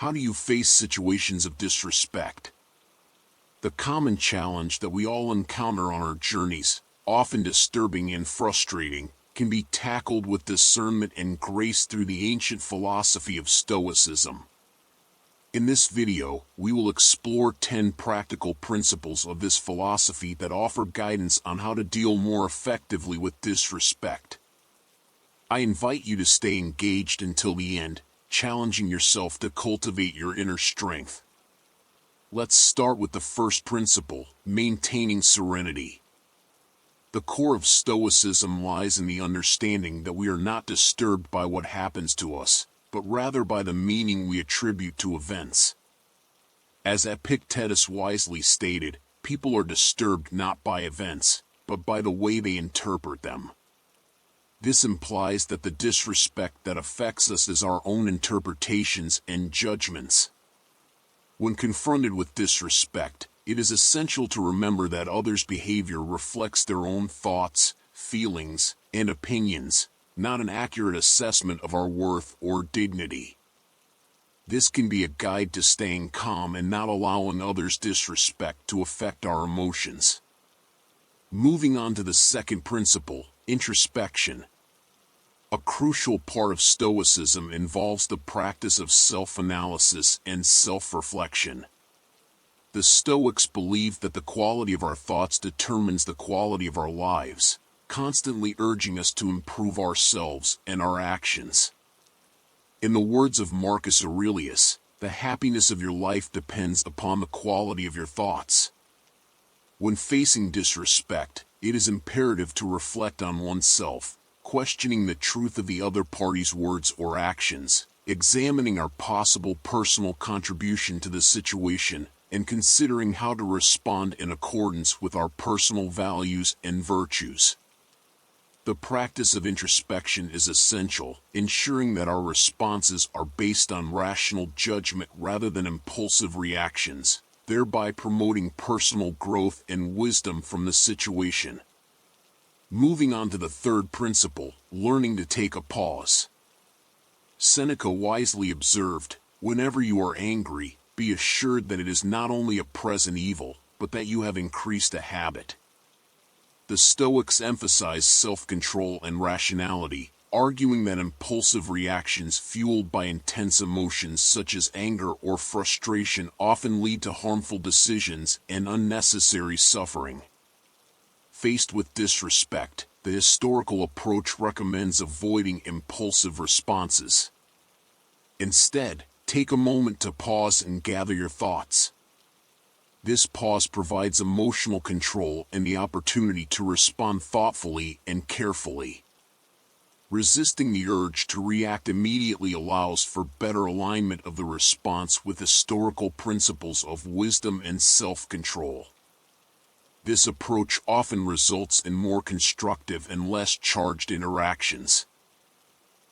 How do you face situations of disrespect? The common challenge that we all encounter on our journeys, often disturbing and frustrating, can be tackled with discernment and grace through the ancient philosophy of Stoicism. In this video, we will explore 10 practical principles of this philosophy that offer guidance on how to deal more effectively with disrespect. I invite you to stay engaged until the end, challenging yourself to cultivate your inner strength. Let's start with the first principle, maintaining serenity. The core of Stoicism lies in the understanding that we are not disturbed by what happens to us, but rather by the meaning we attribute to events. As Epictetus wisely stated, people are disturbed not by events, but by the way they interpret them. This implies that the disrespect that affects us is our own interpretations and judgments. When confronted with disrespect, it is essential to remember that others' behavior reflects their own thoughts, feelings, and opinions, not an accurate assessment of our worth or dignity. This can be a guide to staying calm and not allowing others' disrespect to affect our emotions. Moving on to the second principle, introspection. A crucial part of Stoicism involves the practice of self-analysis and self-reflection. The Stoics believe that the quality of our thoughts determines the quality of our lives, constantly urging us to improve ourselves and our actions. In the words of Marcus Aurelius, the happiness of your life depends upon the quality of your thoughts. When facing disrespect, it is imperative to reflect on oneself, questioning the truth of the other party's words or actions, examining our possible personal contribution to the situation, and considering how to respond in accordance with our personal values and virtues. The practice of introspection is essential, ensuring that our responses are based on rational judgment rather than impulsive reactions, thereby promoting personal growth and wisdom from the situation. Moving on to the third principle, learning to take a pause. Seneca wisely observed, "Whenever you are angry, be assured that it is not only a present evil, but that you have increased a habit." The Stoics emphasize self-control and rationality, arguing that impulsive reactions fueled by intense emotions such as anger or frustration often lead to harmful decisions and unnecessary suffering. Faced with disrespect, the historical approach recommends avoiding impulsive responses. Instead, take a moment to pause and gather your thoughts. This pause provides emotional control and the opportunity to respond thoughtfully and carefully. Resisting the urge to react immediately allows for better alignment of the response with historical principles of wisdom and self-control. This approach often results in more constructive and less charged interactions.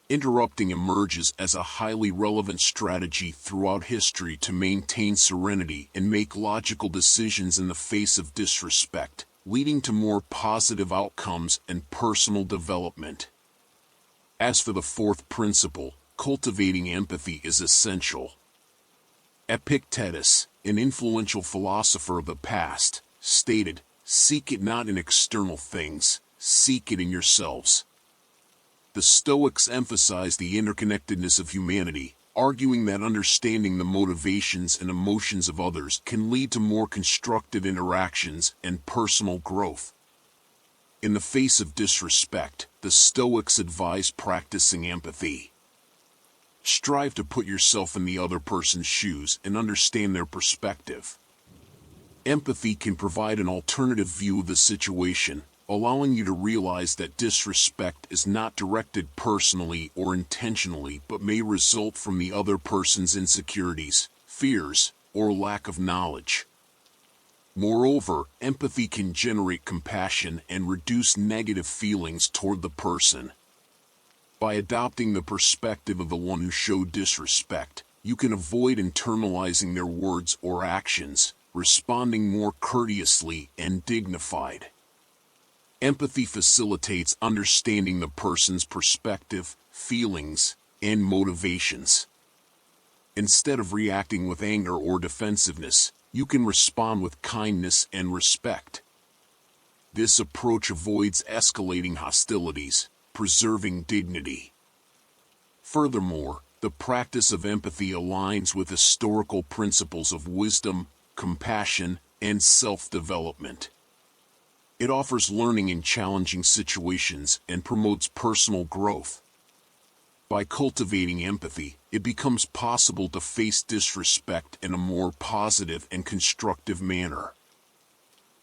Interrupting emerges as a highly relevant strategy throughout history to maintain serenity and make logical decisions in the face of disrespect, leading to more positive outcomes and personal development. As for the fourth principle, cultivating empathy is essential. Epictetus, an influential philosopher of the past, stated, "Seek it not in external things, seek it in yourselves." The Stoics emphasize the interconnectedness of humanity, arguing that understanding the motivations and emotions of others can lead to more constructive interactions and personal growth. In the face of disrespect, the Stoics advise practicing empathy. Strive to put yourself in the other person's shoes and understand their perspective. Empathy can provide an alternative view of the situation, allowing you to realize that disrespect is not directed personally or intentionally but may result from the other person's insecurities, fears, or lack of knowledge. Moreover, empathy can generate compassion and reduce negative feelings toward the person. By adopting the perspective of the one who showed disrespect, you can avoid internalizing their words or actions, responding more courteously and dignified. Empathy facilitates understanding the person's perspective, feelings, and motivations. Instead of reacting with anger or defensiveness, you can respond with kindness and respect. This approach avoids escalating hostilities, preserving dignity. Furthermore, the practice of empathy aligns with historical principles of wisdom, compassion, and self-development. It offers learning in challenging situations and promotes personal growth. By cultivating empathy, it becomes possible to face disrespect in a more positive and constructive manner.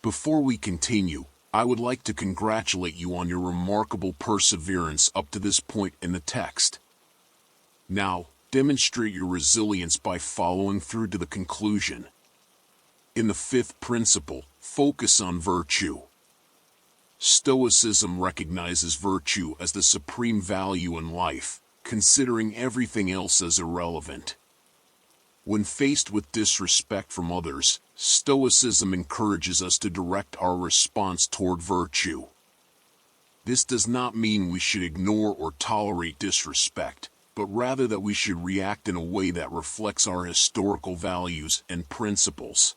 Before we continue, I would like to congratulate you on your remarkable perseverance up to this point in the text. Now, demonstrate your resilience by following through to the conclusion. In the fifth principle, focus on virtue. Stoicism recognizes virtue as the supreme value in life, considering everything else as irrelevant. When faced with disrespect from others, Stoicism encourages us to direct our response toward virtue. This does not mean we should ignore or tolerate disrespect, but rather that we should react in a way that reflects our historical values and principles.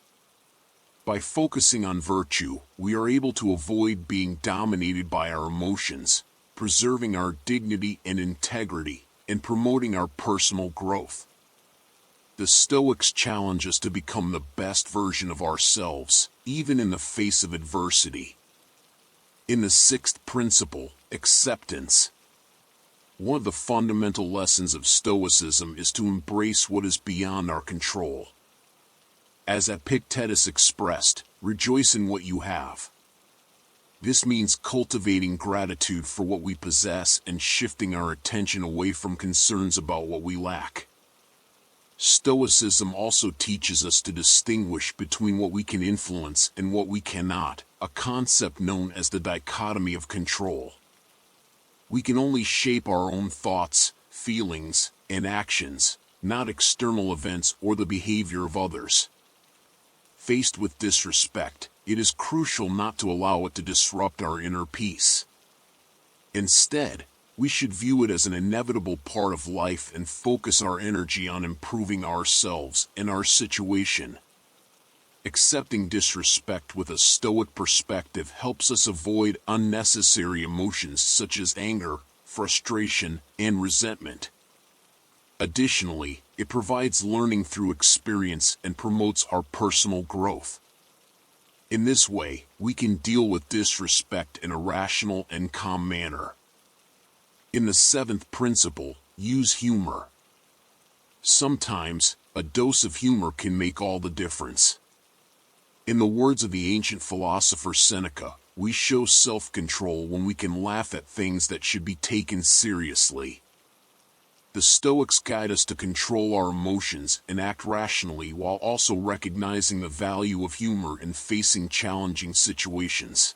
By focusing on virtue, we are able to avoid being dominated by our emotions, preserving our dignity and integrity, and promoting our personal growth. The Stoics challenge us to become the best version of ourselves, even in the face of adversity. In the sixth principle, acceptance. One of the fundamental lessons of Stoicism is to embrace what is beyond our control. As Epictetus expressed, rejoice in what you have. This means cultivating gratitude for what we possess and shifting our attention away from concerns about what we lack. Stoicism also teaches us to distinguish between what we can influence and what we cannot, a concept known as the dichotomy of control. We can only shape our own thoughts, feelings, and actions, not external events or the behavior of others. Faced with disrespect, it is crucial not to allow it to disrupt our inner peace. Instead, we should view it as an inevitable part of life and focus our energy on improving ourselves and our situation. Accepting disrespect with a Stoic perspective helps us avoid unnecessary emotions such as anger, frustration, and resentment. Additionally, it provides learning through experience and promotes our personal growth. In this way, we can deal with disrespect in a rational and calm manner. In the seventh principle, use humor. Sometimes, a dose of humor can make all the difference. In the words of the ancient philosopher Seneca, we show self-control when we can laugh at things that should be taken seriously. The Stoics guide us to control our emotions and act rationally while also recognizing the value of humor in facing challenging situations.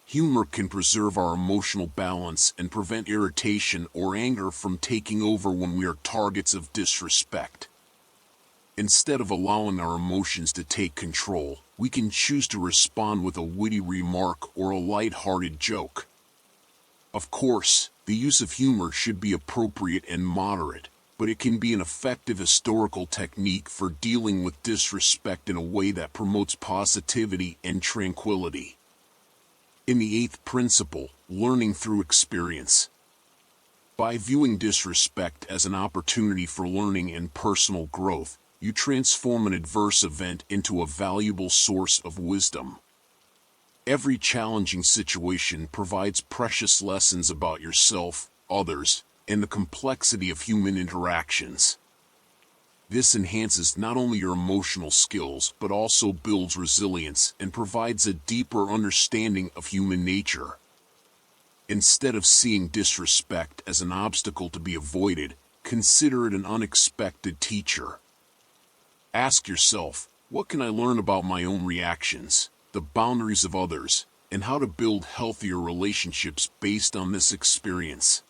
Humor can preserve our emotional balance and prevent irritation or anger from taking over when we are targets of disrespect. Instead of allowing our emotions to take control, we can choose to respond with a witty remark or a light-hearted joke. Of course, the use of humor should be appropriate and moderate, but it can be an effective historical technique for dealing with disrespect in a way that promotes positivity and tranquility. In the eighth principle, learning through experience. By viewing disrespect as an opportunity for learning and personal growth, you transform an adverse event into a valuable source of wisdom. Every challenging situation provides precious lessons about yourself, others, and the complexity of human interactions. This enhances not only your emotional skills but also builds resilience and provides a deeper understanding of human nature. Instead of seeing disrespect as an obstacle to be avoided, consider it an unexpected teacher. Ask yourself, what can I learn about my own reactions, the boundaries of others, and how to build healthier relationships based on this experience?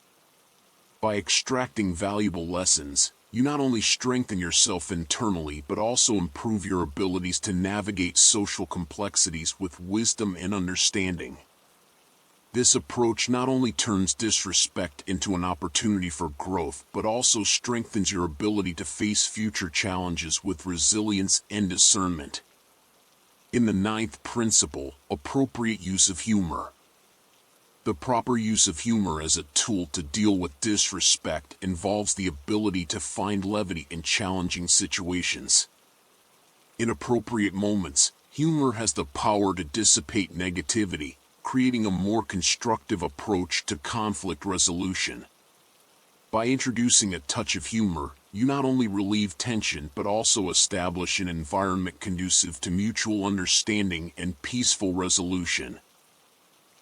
By extracting valuable lessons, you not only strengthen yourself internally but also improve your abilities to navigate social complexities with wisdom and understanding. This approach not only turns disrespect into an opportunity for growth, but also strengthens your ability to face future challenges with resilience and discernment. In the ninth principle, appropriate use of humor. The proper use of humor as a tool to deal with disrespect involves the ability to find levity in challenging situations. In appropriate moments, humor has the power to dissipate negativity, creating a more constructive approach to conflict resolution. By introducing a touch of humor, you not only relieve tension but also establish an environment conducive to mutual understanding and peaceful resolution.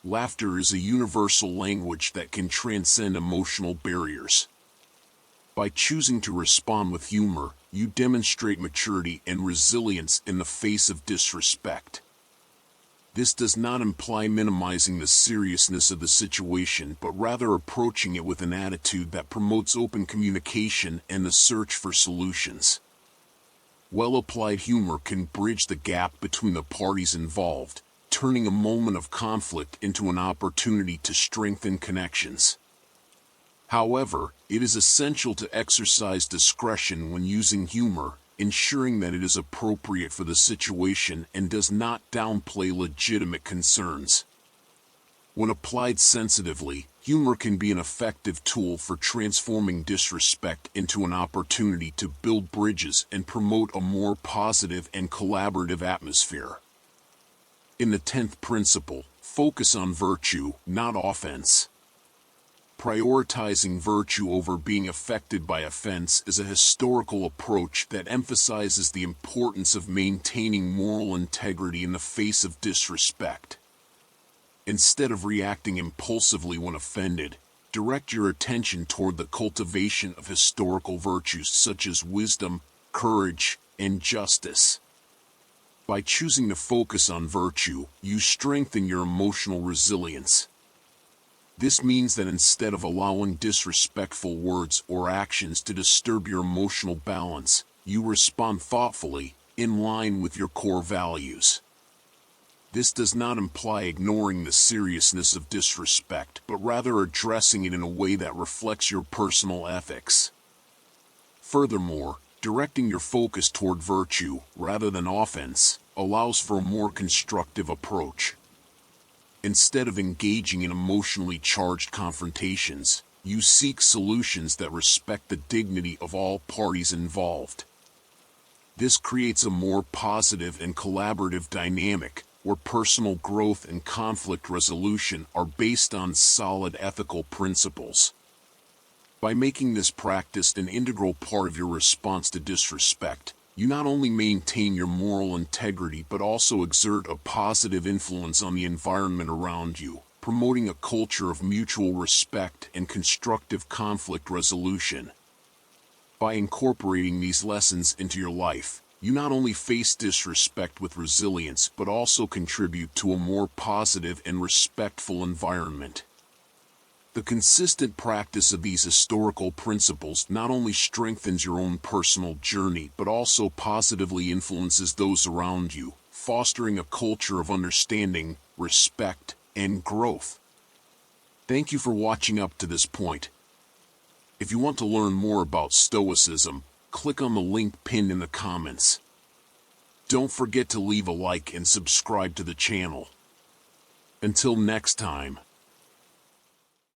Laughter is a universal language that can transcend emotional barriers. By choosing to respond with humor, you demonstrate maturity and resilience in the face of disrespect. This does not imply minimizing the seriousness of the situation, but rather approaching it with an attitude that promotes open communication and the search for solutions. Well-applied humor can bridge the gap between the parties involved, turning a moment of conflict into an opportunity to strengthen connections. However, it is essential to exercise discretion when using humor, ensuring that it is appropriate for the situation and does not downplay legitimate concerns. When applied sensitively, humor can be an effective tool for transforming disrespect into an opportunity to build bridges and promote a more positive and collaborative atmosphere. In the 10th principle, focus on virtue, not offense. Prioritizing virtue over being affected by offense is a historical approach that emphasizes the importance of maintaining moral integrity in the face of disrespect. Instead of reacting impulsively when offended, direct your attention toward the cultivation of historical virtues such as wisdom, courage, and justice. By choosing to focus on virtue, you strengthen your emotional resilience. This means that instead of allowing disrespectful words or actions to disturb your emotional balance, you respond thoughtfully, in line with your core values. This does not imply ignoring the seriousness of disrespect, but rather addressing it in a way that reflects your personal ethics. Furthermore, directing your focus toward virtue, rather than offense, allows for a more constructive approach. Instead of engaging in emotionally charged confrontations, you seek solutions that respect the dignity of all parties involved. This creates a more positive and collaborative dynamic, where personal growth and conflict resolution are based on solid ethical principles. By making this practice an integral part of your response to disrespect, you not only maintain your moral integrity but also exert a positive influence on the environment around you, promoting a culture of mutual respect and constructive conflict resolution. By incorporating these lessons into your life, you not only face disrespect with resilience but also contribute to a more positive and respectful environment. The consistent practice of these historical principles not only strengthens your own personal journey but also positively influences those around you, fostering a culture of understanding, respect, and growth. Thank you for watching up to this point. If you want to learn more about Stoicism, click on the link pinned in the comments. Don't forget to leave a like and subscribe to the channel. Until next time.